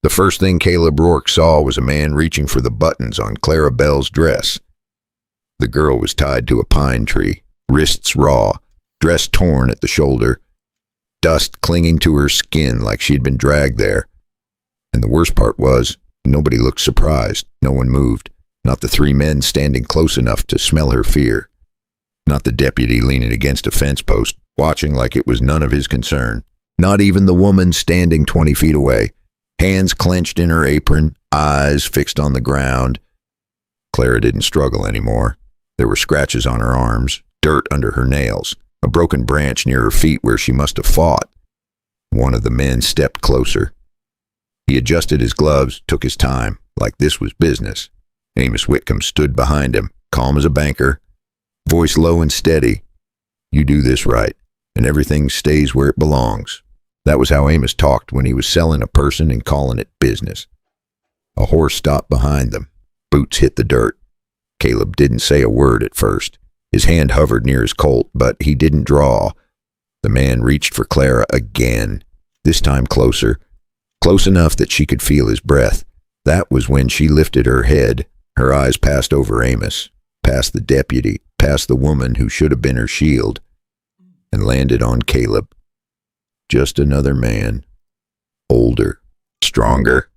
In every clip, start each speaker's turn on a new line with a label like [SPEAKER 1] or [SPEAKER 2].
[SPEAKER 1] The first thing Caleb Rourke saw was a man reaching for the buttons on Clara Bell's dress. The girl was tied to a pine tree, wrists raw, dress torn at the shoulder, dust clinging to her skin like she'd been dragged there. And the worst part was, nobody looked surprised. No one moved. Not the three men standing close enough to smell her fear. Not the deputy leaning against a fence post, watching like it was none of his concern. Not even the woman standing 20 feet away, hands clenched in her apron, eyes fixed on the ground. Clara didn't struggle anymore. There were scratches on her arms, dirt under her nails, a broken branch near her feet where she must have fought. One of the men stepped closer. He adjusted his gloves, took his time, like this was business. Amos Whitcomb stood behind him, calm as a banker, voice low and steady. You do this right, and everything stays where it belongs. That was how Amos talked when he was selling a person and calling it business. A horse stopped behind them. Boots hit the dirt. Caleb didn't say a word at first. His hand hovered near his Colt, but he didn't draw. The man reached for Clara again, this time closer, close enough that she could feel his breath. That was when she lifted her head. Her eyes passed over Amos, past the deputy, past the woman who should have been her shield, and landed on Caleb. Just another man. Older, stronger.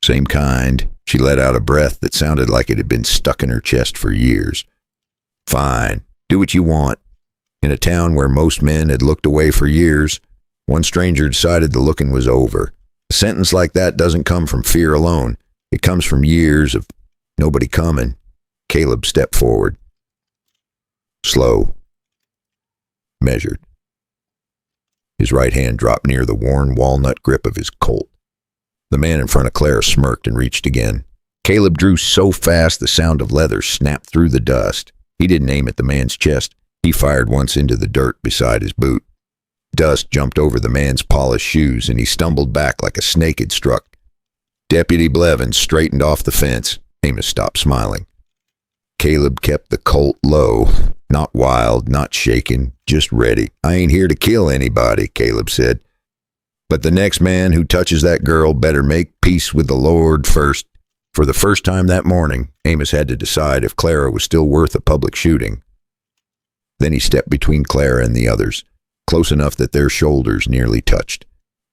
[SPEAKER 1] Same kind. She let out a breath that sounded like it had been stuck in her chest for years. Fine. Do what you want. In a town where most men had looked away for years, one stranger decided the looking was over. A sentence like that doesn't come from fear alone. It comes from years of nobody coming. Caleb stepped forward. Slow. Measured. His right hand dropped near the worn walnut grip of his Colt. The man in front of Clara smirked and reached again. Caleb drew so fast the sound of leather snapped through the dust. He didn't aim at the man's chest. He fired once into the dirt beside his boot. Dust jumped over the man's polished shoes, and he stumbled back like a snake had struck. Deputy Blevins straightened off the fence. Amos stopped smiling. Caleb kept the Colt low, not wild, not shaken, just ready. I ain't here to kill anybody, Caleb said. But the next man who touches that girl better make peace with the Lord first. For the first time that morning, Amos had to decide if Clara was still worth a public shooting. Then he stepped between Clara and the others, close enough that their shoulders nearly touched.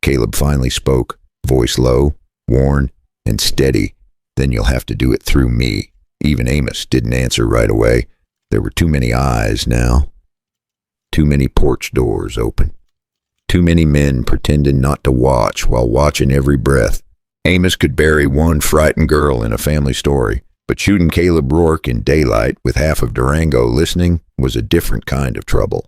[SPEAKER 1] Caleb finally spoke, voice low, worn, and steady. Then you'll have to do it through me. Even Amos didn't answer right away. There were too many eyes now. Too many porch doors open. Too many men pretending not to watch while watching every breath. Amos could bury one frightened girl in a family story, but shooting Caleb Rourke in daylight with half of Durango listening was a different kind of trouble.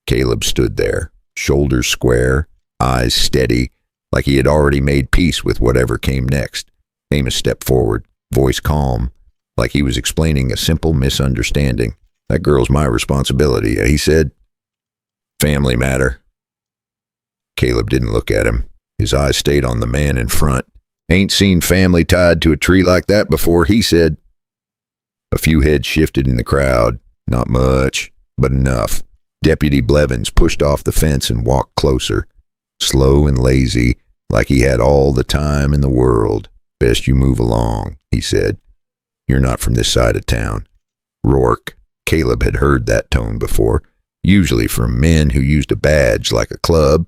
[SPEAKER 1] Caleb stood there, shoulders square, eyes steady, like he had already made peace with whatever came next. Amos stepped forward, voice calm, like he was explaining a simple misunderstanding. That girl's my responsibility, he said. Family matter. Caleb didn't look at him. His eyes stayed on the man in front. Ain't seen family tied to a tree like that before, he said. A few heads shifted in the crowd. Not much, but enough. Deputy Blevins pushed off the fence and walked closer, slow and lazy, like he had all the time in the world. Best you move along, he said. You're not from this side of town. Rourke. Caleb had heard that tone before, usually from men who used a badge like a club.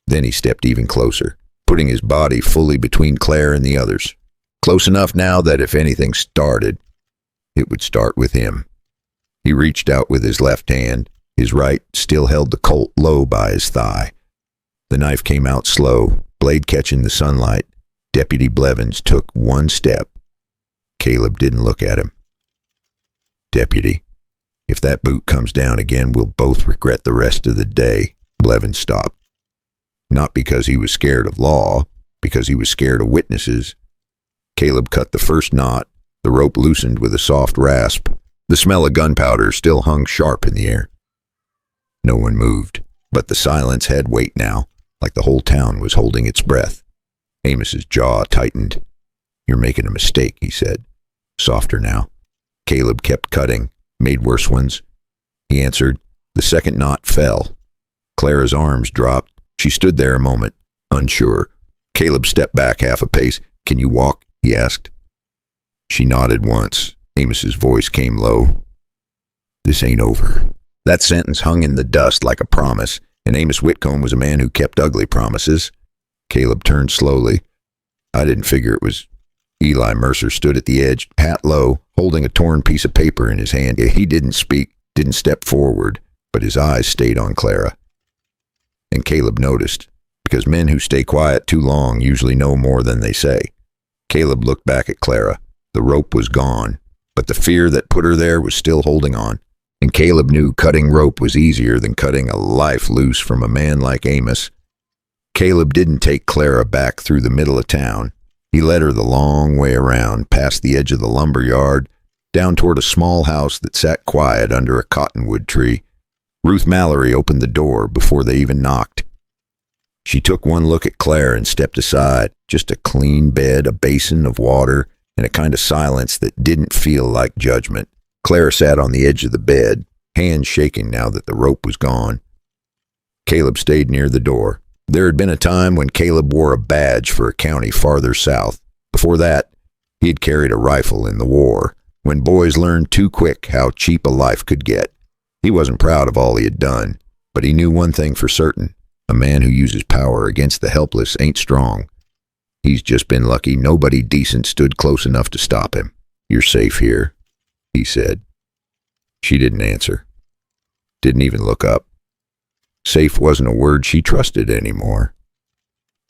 [SPEAKER 1] Then he stepped even closer, putting his body fully between Claire and the others. Close enough now that if anything started, it would start with him. He reached out with his left hand. His right still held the Colt low by his thigh. The knife came out slow, blade catching the sunlight. Deputy Blevins took one step. Caleb didn't look at him. Deputy, if that boot comes down again, we'll both regret the rest of the day. Blevins stopped. Not because he was scared of law, because he was scared of witnesses. Caleb cut the first knot. The rope loosened with a soft rasp. The smell of gunpowder still hung sharp in the air. No one moved, but the silence had weight now, like the whole town was holding its breath. Amos's jaw tightened. You're making a mistake, he said. Softer now. Caleb kept cutting, made worse ones. He answered. The second knot fell. Clara's arms dropped. She stood there a moment, unsure. Caleb stepped back half a pace. "Can you walk?" he asked. She nodded once. Amos's voice came low. "This ain't over." That sentence hung in the dust like a promise, and Amos Whitcomb was a man who kept ugly promises. Caleb turned slowly. "I didn't figure it was..." Eli Mercer stood at the edge, hat low, holding a torn piece of paper in his hand. He didn't speak, didn't step forward, but his eyes stayed on Clara. And Caleb noticed, because men who stay quiet too long usually know more than they say. Caleb looked back at Clara. The rope was gone, but the fear that put her there was still holding on. And Caleb knew cutting rope was easier than cutting a life loose from a man like Amos. Caleb didn't take Clara back through the middle of town. He led her the long way around, past the edge of the lumber yard, down toward a small house that sat quiet under a cottonwood tree. Ruth Mallory opened the door before they even knocked. She took one look at Claire and stepped aside. Just a clean bed, a basin of water, and a kind of silence that didn't feel like judgment. Claire sat on the edge of the bed, hands shaking now that the rope was gone. Caleb stayed near the door. There had been a time when Caleb wore a badge for a county farther south. Before that, he had carried a rifle in the war, when boys learned too quick how cheap a life could get. He wasn't proud of all he had done, but he knew one thing for certain. A man who uses power against the helpless ain't strong. He's just been lucky nobody decent stood close enough to stop him. "You're safe here," he said. She didn't answer. Didn't even look up. Safe wasn't a word she trusted anymore.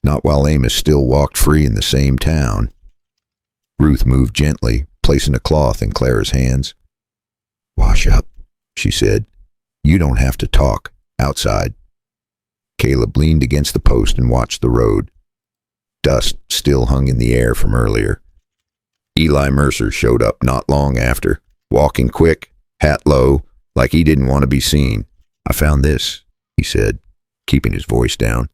[SPEAKER 1] Not while Amos still walked free in the same town. Ruth moved gently, placing a cloth in Clara's hands. "Wash up," she said. "You don't have to talk. Outside." Caleb leaned against the post and watched the road. Dust still hung in the air from earlier. Eli Mercer showed up not long after, walking quick, hat low, like he didn't want to be seen. "I found this," he said, keeping his voice down.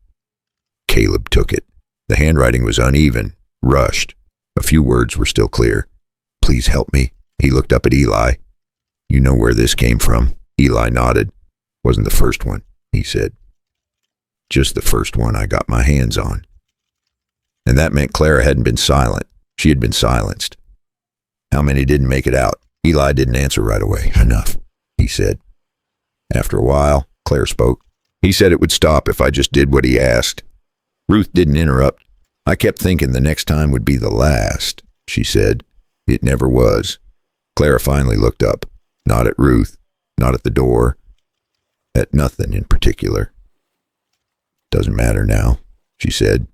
[SPEAKER 1] Caleb took it. The handwriting was uneven, rushed. A few words were still clear. "Please help me." He looked up at Eli. "You know where this came from?" Eli nodded. "Wasn't the first one," he said. "Just the first one I got my hands on." And that meant Clara hadn't been silent. She had been silenced. "How many didn't make it out?" Eli didn't answer right away. "Enough," he said. After a while, Claire spoke. "He said it would stop if I just did what he asked." Ruth didn't interrupt. "I kept thinking the next time would be the last," she said. "It never was." Clara finally looked up. Not at Ruth, not at the door, at nothing in particular. "Doesn't matter now," she said.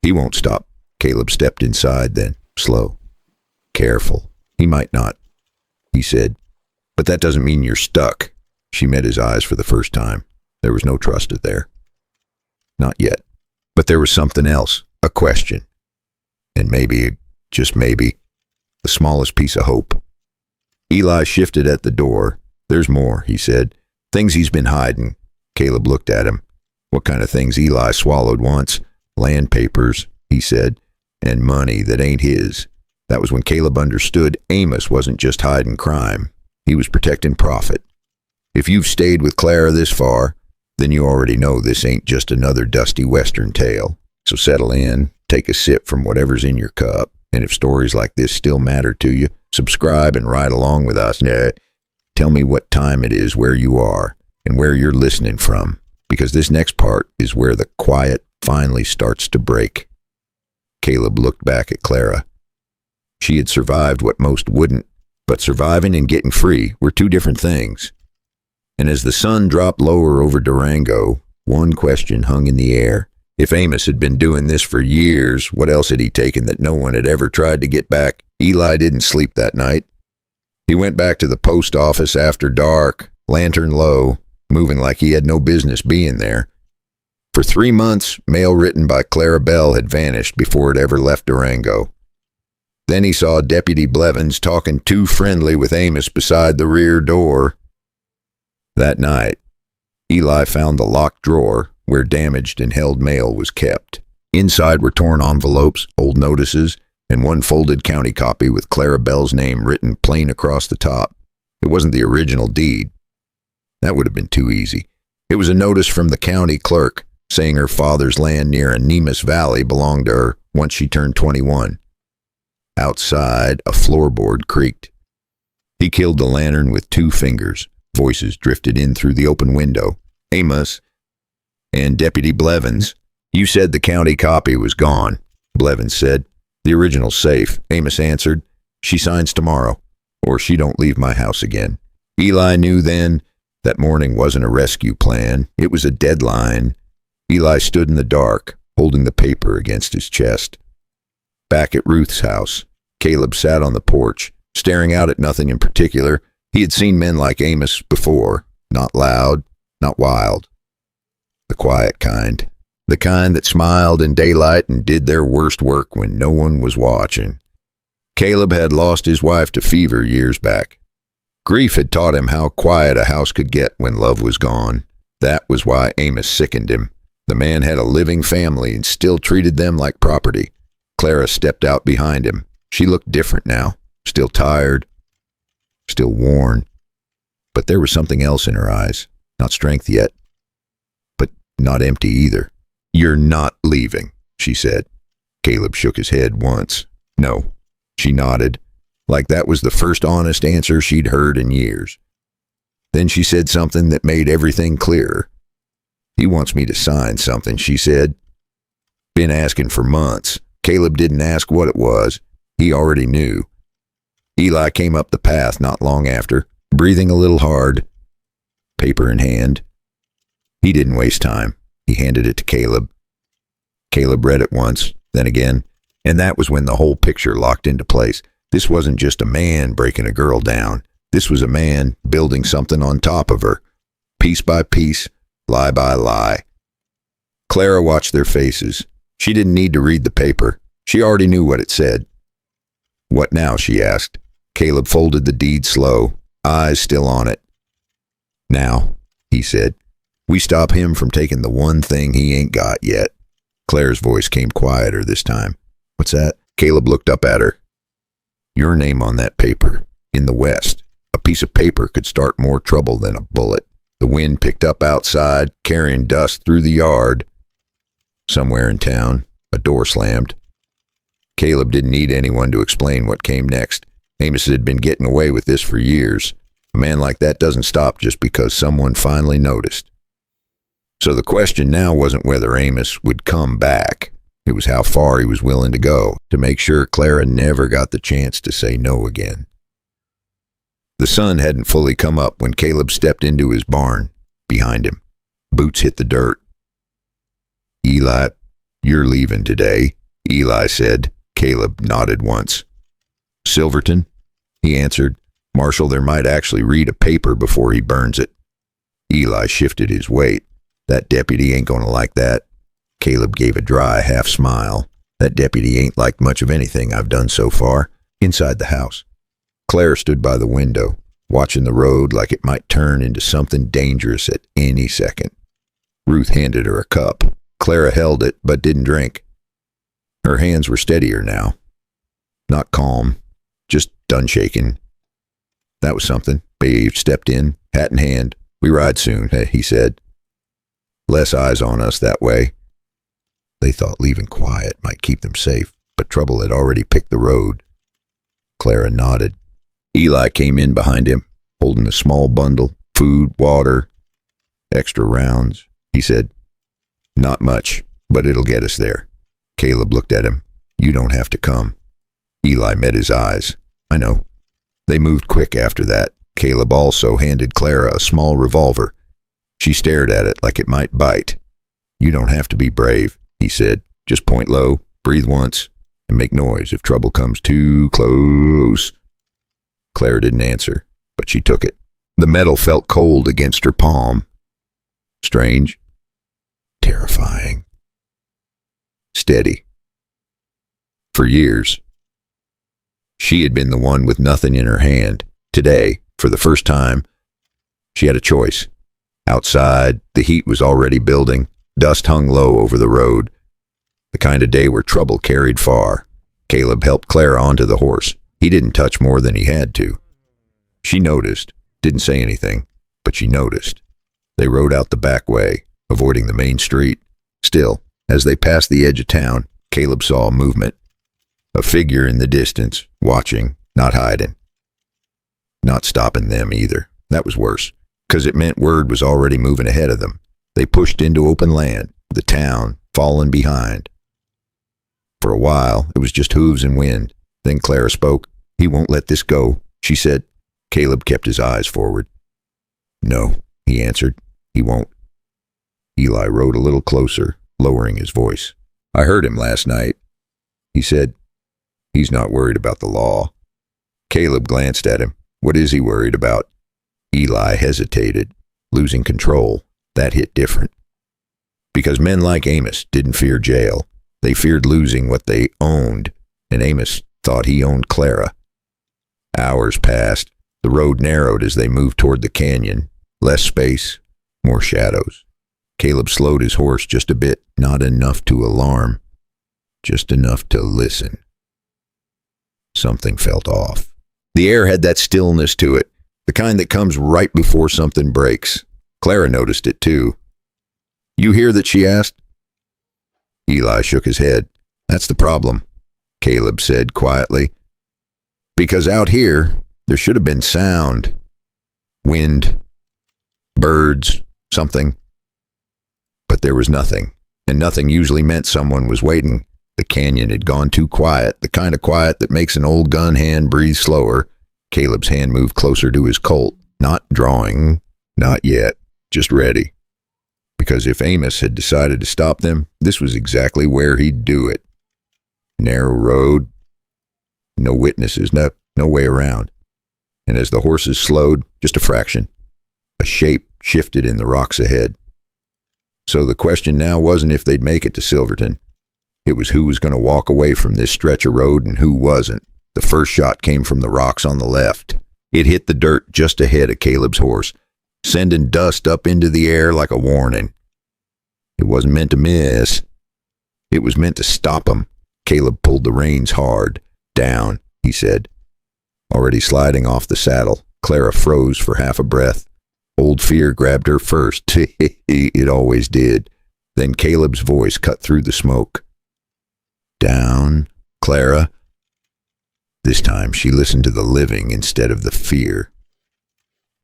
[SPEAKER 1] "He won't stop." Caleb stepped inside then, slow. "Careful. He might not," he said. "But that doesn't mean you're stuck." She met his eyes for the first time. There was no trust there. Not yet. But there was something else, a question. And maybe, just maybe, the smallest piece of hope. Eli shifted at the door. "There's more," he said. "Things he's been hiding." Caleb looked at him. "What kind of things?" Eli swallowed once. "Land papers," he said, "and money that ain't his." That was when Caleb understood Amos wasn't just hiding crime. He was protecting profit. If you've stayed with Clara this far, then you already know this ain't just another dusty Western tale. So settle in, take a sip from whatever's in your cup, and if stories like this still matter to you, subscribe and ride along with us. Tell me what time it is where you are and where you're listening from, because this next part is where the quiet finally starts to break. Caleb looked back at Clara. She had survived what most wouldn't, but surviving and getting free were two different things. And as the sun dropped lower over Durango, one question hung in the air. If Amos had been doing this for years, what else had he taken that no one had ever tried to get back? Eli didn't sleep that night. He went back to the post office after dark, lantern low, moving like he had no business being there. For 3 months, mail written by Clara Bell had vanished before it ever left Durango. Then he saw Deputy Blevins talking too friendly with Amos beside the rear door. That night, Eli found the locked drawer where damaged and held mail was kept. Inside were torn envelopes, old notices, and one folded county copy with Clara Bell's name written plain across the top. It wasn't the original deed. That would have been too easy. It was a notice from the county clerk, saying her father's land near a Nemus Valley belonged to her once she turned 21. Outside, a floorboard creaked. He killed the lantern with 2 fingers. Voices drifted in through the open window. Amos and Deputy Blevins. You said the county copy was gone, Blevins said. The original's safe, Amos answered. She signs tomorrow, or she don't leave my house again. Eli knew then that morning wasn't a rescue plan. It was a deadline. Eli stood in the dark, holding the paper against his chest. Back at Ruth's house, Caleb sat on the porch, staring out at nothing in particular. He had seen men like Amos before, not loud, not wild. The quiet kind. The kind that smiled in daylight and did their worst work when no one was watching. Caleb had lost his wife to fever years back. Grief had taught him how quiet a house could get when love was gone. That was why Amos sickened him. The man had a living family and still treated them like property. Clara stepped out behind him. She looked different now, still tired, still worn. But there was something else in her eyes. Not strength yet, but not empty either. You're not leaving, she said. Caleb shook his head once. No, she nodded, like that was the first honest answer she'd heard in years. Then she said something that made everything clearer. He wants me to sign something, she said. Been asking for months. Caleb didn't ask what it was. He already knew. Eli came up the path not long after, breathing a little hard, paper in hand. He didn't waste time. He handed it to Caleb. Caleb read it once, then again, and that was when the whole picture locked into place. This wasn't just a man breaking a girl down. This was a man building something on top of her, piece by piece, lie by lie. Clara watched their faces. She didn't need to read the paper. She already knew what it said. What now, she asked. Caleb folded the deed slow, eyes still on it. Now, he said, we stop him from taking the one thing he ain't got yet. Claire's voice came quieter this time. What's that? Caleb looked up at her. Your name on that paper, in the West. A piece of paper could start more trouble than a bullet. The wind picked up outside, carrying dust through the yard. Somewhere in town, a door slammed. Caleb didn't need anyone to explain what came next. Amos had been getting away with this for years. A man like that doesn't stop just because someone finally noticed. So the question now wasn't whether Amos would come back. It was how far he was willing to go to make sure Clara never got the chance to say no again. The sun hadn't fully come up when Caleb stepped into his barn. Behind him, boots hit the dirt. Eli, you're leaving today, Eli said. Caleb nodded once. Silverton, he answered. Marshal, there might actually read a paper before he burns it. Eli shifted his weight. That deputy ain't gonna like that. Caleb gave a dry half smile. That deputy ain't liked much of anything I've done so far. Inside the house, Claire stood by the window, watching the road like it might turn into something dangerous at any second. Ruth handed her a cup. Clara held it, but didn't drink. Her hands were steadier now. Not calm, just done shaking. That was something. Babe stepped in, hat in hand. We ride soon, he said. Less eyes on us that way. They thought leaving quiet might keep them safe, but trouble had already picked the road. Clara nodded. Eli came in behind him, holding a small bundle, food, water, extra rounds. He said, not much, but it'll get us there. Caleb looked at him. You don't have to come. Eli met his eyes. I know. They moved quick after that. Caleb also handed Clara a small revolver. She stared at it like it might bite. You don't have to be brave, he said. Just point low, breathe once, and make noise if trouble comes too close. Clara didn't answer, but she took it. The metal felt cold against her palm. Strange. Terrifying. Steady. For years, she had been the one with nothing in her hand. Today, for the first time, she had a choice. Outside, the heat was already building. Dust hung low over the road. The kind of day where trouble carried far. Caleb helped Clara onto the horse. He didn't touch more than he had to. She noticed, didn't say anything, but she noticed. They rode out the back way, avoiding the main street. Still, as they passed the edge of town, Caleb saw a movement. A figure in the distance, watching, not hiding. Not stopping them either. That was worse, because it meant word was already moving ahead of them. They pushed into open land, the town falling behind. For a while, it was just hooves and wind. Then Clara spoke. "He won't let this go," she said. Caleb kept his eyes forward. "No," he answered. "He won't." Eli rode a little closer, lowering his voice. "I heard him last night," he said. "He's not worried about the law." Caleb glanced at him. "What is he worried about?" Eli hesitated, losing control. That hit different. Because men like Amos didn't fear jail. They feared losing what they owned, and Amos thought he owned Clara. Hours passed. The road narrowed as they moved toward the canyon. Less space, more shadows. Caleb slowed his horse just a bit, not enough to alarm, just enough to listen. Something felt off. The air had that stillness to it, the kind that comes right before something breaks. Clara noticed it too. "You hear that?" she asked. Eli shook his head. "That's the problem," Caleb said quietly. "Because out here, there should have been sound. Wind, birds, something. But there was nothing, and nothing usually meant someone was waiting. The canyon had gone too quiet, the kind of quiet that makes an old gun hand breathe slower. Caleb's hand moved closer to his Colt, not drawing, not yet, just ready. Because if Amos had decided to stop them, this was exactly where he'd do it. Narrow road, no witnesses, no way around. And as the horses slowed, just a fraction, a shape shifted in the rocks ahead. So the question now wasn't if they'd make it to Silverton. It was who was going to walk away from this stretch of road and who wasn't. The first shot came from the rocks on the left. It hit the dirt just ahead of Caleb's horse, sending dust up into the air like a warning. It wasn't meant to miss. It was meant to stop him. Caleb pulled the reins hard. "Down," he said. Already sliding off the saddle, Clara froze for half a breath. Old fear grabbed her first. It always did. Then Caleb's voice cut through the smoke. "Down, Clara." This time she listened to the living instead of the fear.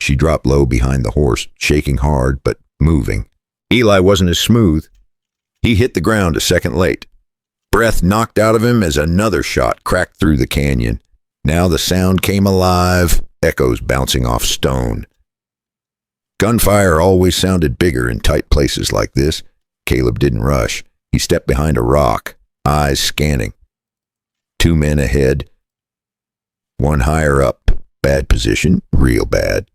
[SPEAKER 1] She dropped low behind the horse, shaking hard but moving. Eli wasn't as smooth. He hit the ground a second late. Breath knocked out of him as another shot cracked through the canyon. Now the sound came alive, echoes bouncing off stone. Gunfire always sounded bigger in tight places like this. Caleb didn't rush. He stepped behind a rock, eyes scanning. 2 men ahead. One higher up. Bad position, real bad.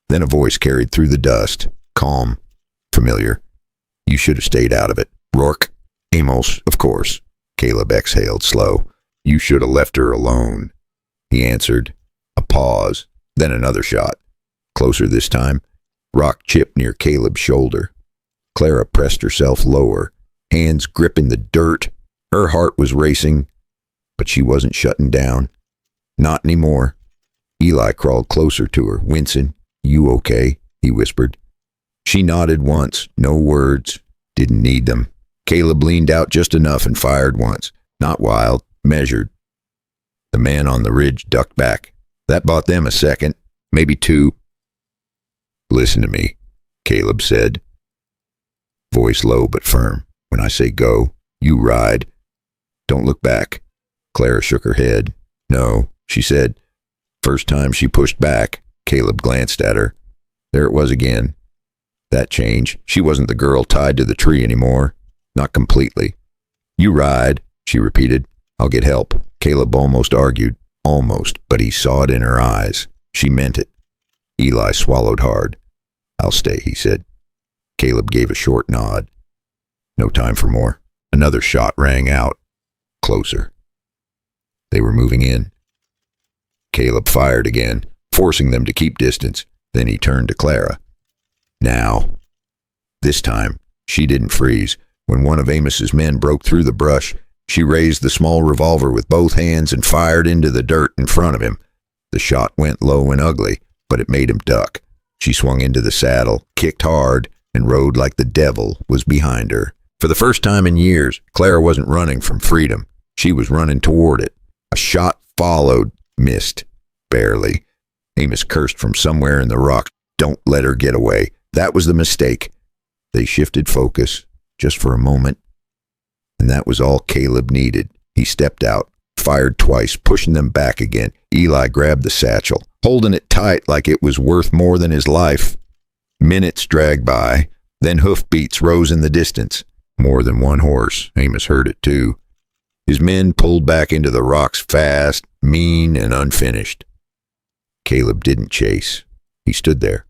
[SPEAKER 1] Then a voice carried through the dust. Calm, familiar. "You should have stayed out of it. Rourke." "Amos, of course." Caleb exhaled slow. "You should have left her alone," he answered. A pause, then another shot. Closer this time. Rock chipped near Caleb's shoulder. Clara pressed herself lower, hands gripping the dirt. Her heart was racing, but she wasn't shutting down. Not anymore. Eli crawled closer to her, wincing. "You okay?" he whispered. She nodded once, no words, didn't need them. Caleb leaned out just enough and fired once. Not wild, measured. The man on the ridge ducked back. That bought them a second, maybe 2. "Listen to me," Caleb said. Voice low but firm. "When I say go, you ride. Don't look back." Clara shook her head. "No," she said. First time she pushed back, Caleb glanced at her. There it was again. That change. She wasn't the girl tied to the tree anymore. Not completely. "You ride," she repeated. "I'll get help." Caleb almost argued. Almost, but he saw it in her eyes. She meant it. Eli swallowed hard. "I'll stay," he said. Caleb gave a short nod. No time for more. Another shot rang out. Closer. They were moving in. Caleb fired again, forcing them to keep distance. Then he turned to Clara. "Now." This time, she didn't freeze. When one of Amos's men broke through the brush, she raised the small revolver with both hands and fired into the dirt in front of him. The shot went low and ugly, but it made him duck. She swung into the saddle, kicked hard, and rode like the devil was behind her. For the first time in years, Clara wasn't running from freedom. She was running toward it. A shot followed, missed, barely. Amos cursed from somewhere in the rocks. Don't let her get away. That was the mistake. They shifted focus, just for a moment, and that was all Caleb needed. He stepped out, fired twice, pushing them back again. Eli grabbed the satchel, holding it tight like it was worth more than his life. Minutes dragged by, then hoofbeats rose in the distance. More than one horse. Amos heard it too. His men pulled back into the rocks fast, mean, and unfinished. Caleb didn't chase. He stood there,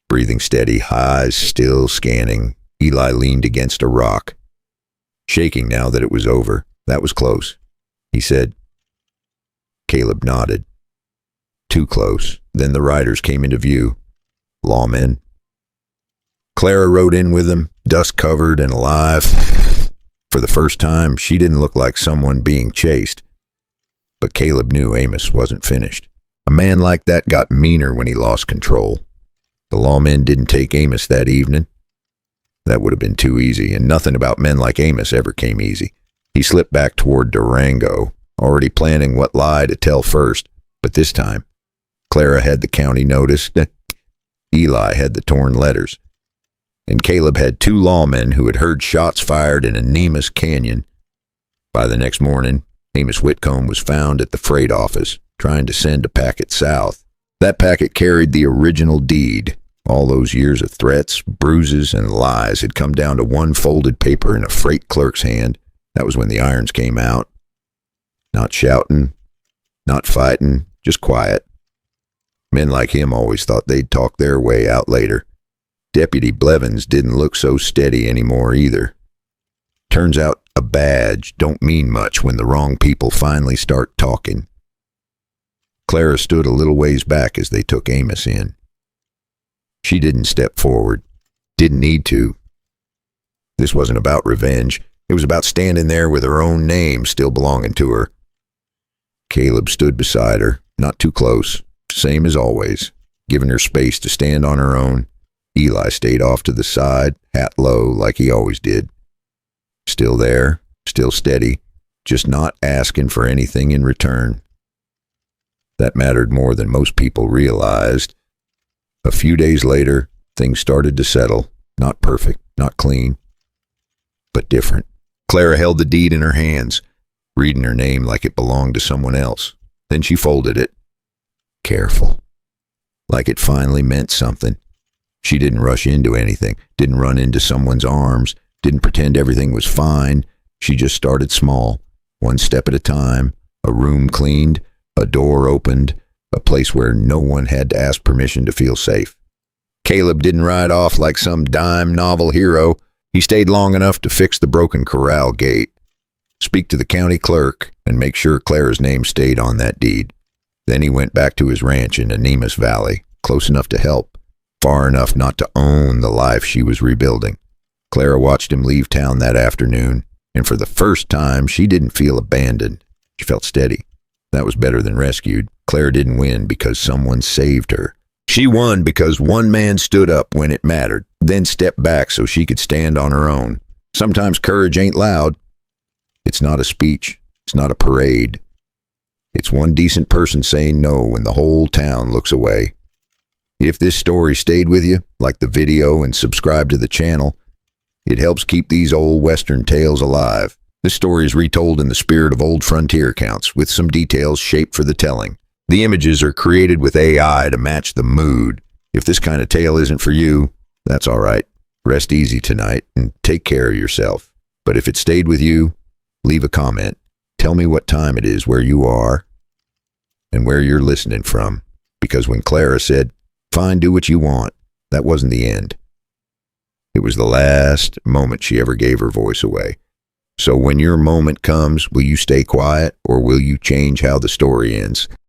[SPEAKER 1] breathing steady, eyes still scanning. Eli leaned against a rock, shaking now that it was over. That was close, he said. Caleb nodded. Too close. Then the riders came into view. Lawmen. Clara rode in with them, dust-covered and alive. For the first time, she didn't look like someone being chased. But Caleb knew Amos wasn't finished. A man like that got meaner when he lost control. The lawmen didn't take Amos that evening. That would have been too easy, and nothing about men like Amos ever came easy. He slipped back toward Durango, already planning what lie to tell first. But this time, Clara had the county noticed. Eli had the torn letters. And Caleb had two lawmen who had heard shots fired in a Nemus canyon. By the next morning, Amos Whitcomb was found at the freight office, trying to send a packet south. That packet carried the original deed. All those years of threats, bruises, and lies had come down to one folded paper in a freight clerk's hand. That was when the irons came out. Not shouting, not fighting, just quiet. Men like him always thought they'd talk their way out later. Deputy Blevins didn't look so steady anymore either. Turns out a badge don't mean much when the wrong people finally start talking. Clara stood a little ways back as they took Amos in. She didn't step forward. Didn't need to. This wasn't about revenge. It was about standing there with her own name still belonging to her. Caleb stood beside her, not too close, same as always, giving her space to stand on her own. Eli stayed off to the side, hat low, like he always did. Still there, still steady, just not asking for anything in return. That mattered more than most people realized. A few days later, things started to settle. Not perfect, not clean, but different. Clara held the deed in her hands, reading her name like it belonged to someone else. Then she folded it. Careful. Like it finally meant something. She didn't rush into anything, didn't run into someone's arms, didn't pretend everything was fine. She just started small, one step at a time, a room cleaned, a door opened, a place where no one had to ask permission to feel safe. Caleb didn't ride off like some dime novel hero. He stayed long enough to fix the broken corral gate, speak to the county clerk, and make sure Clara's name stayed on that deed. Then he went back to his ranch in the Nemus Valley, close enough to help, far enough not to own the life she was rebuilding. Clara watched him leave town that afternoon, and for the first time, she didn't feel abandoned. She felt steady. That was better than rescued. Clara didn't win because someone saved her. She won because one man stood up when it mattered, then stepped back so she could stand on her own. Sometimes courage ain't loud. It's not a speech. It's not a parade. It's one decent person saying no when the whole town looks away. If this story stayed with you, like the video and subscribe to the channel, it helps keep these old Western tales alive. This story is retold in the spirit of old frontier accounts, with some details shaped for the telling. The images are created with AI to match the mood. If this kind of tale isn't for you, that's all right. Rest easy tonight and take care of yourself. But if it stayed with you, leave a comment. Tell me what time it is where you are and where you're listening from. Because when Clara said, "Fine, do what you want," that wasn't the end. It was the last moment she ever gave her voice away. So when your moment comes, will you stay quiet or will you change how the story ends?